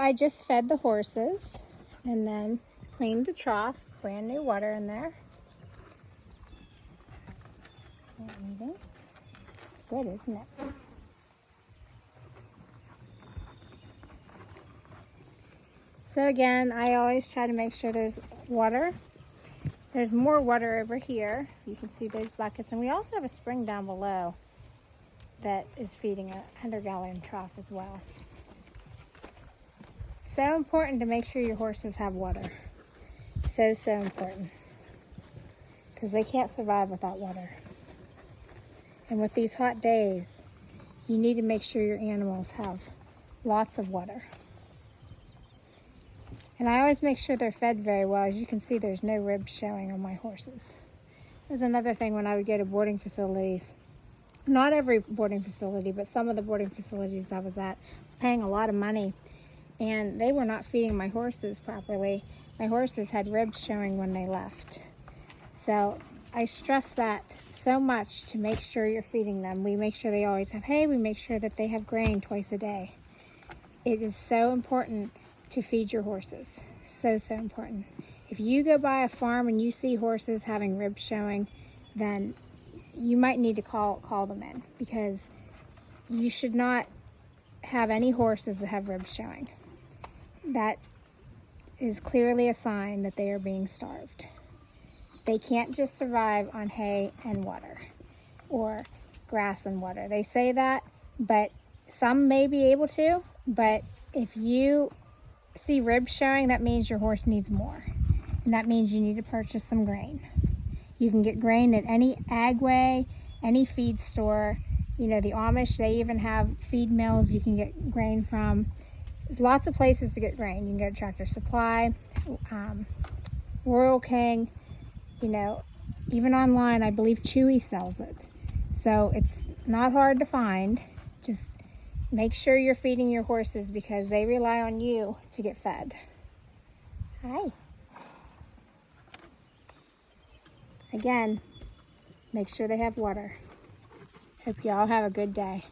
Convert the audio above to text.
I just fed the horses and then cleaned the trough, brand new water in there. It's good, isn't it? So again, I always try to make sure there's water. There's more water over here. You can see those buckets. And we also have a spring down below that is feeding a 100-gallon trough as well. So important to make sure your horses have water. So important. Because they can't survive without water. And with these hot days, you need to make sure your animals have lots of water. And I always make sure they're fed very well. As you can see, there's no ribs showing on my horses. There's another thing when I would go to boarding facilities. Not every boarding facility, but some of the boarding facilities I was at, I was paying a lot of money, and they were not feeding my horses properly. My horses had ribs showing when they left. So I stress that so much to make sure you're feeding them. We make sure they always have hay. We make sure that they have grain twice a day. It is so important to feed your horses. So important. If you go by a farm and you see horses having ribs showing, then you might need to call them in, because you should not have any horses that have ribs showing. That is clearly a sign that they are being starved. They can't just survive on hay and water or grass and water. They say that, but some may be able to, but if you see ribs showing, that means your horse needs more. And that means you need to purchase some grain. You can get grain at any Agway, any feed store. You know, the Amish, they even have feed mills you can get grain from. There's lots of places to get grain. You can go to Tractor Supply, Royal King, you know, even online, I believe Chewy sells it. So it's not hard to find. Just make sure you're feeding your horses, because they rely on you to get fed. Hi. Again, make sure they have water. Hope you all have a good day.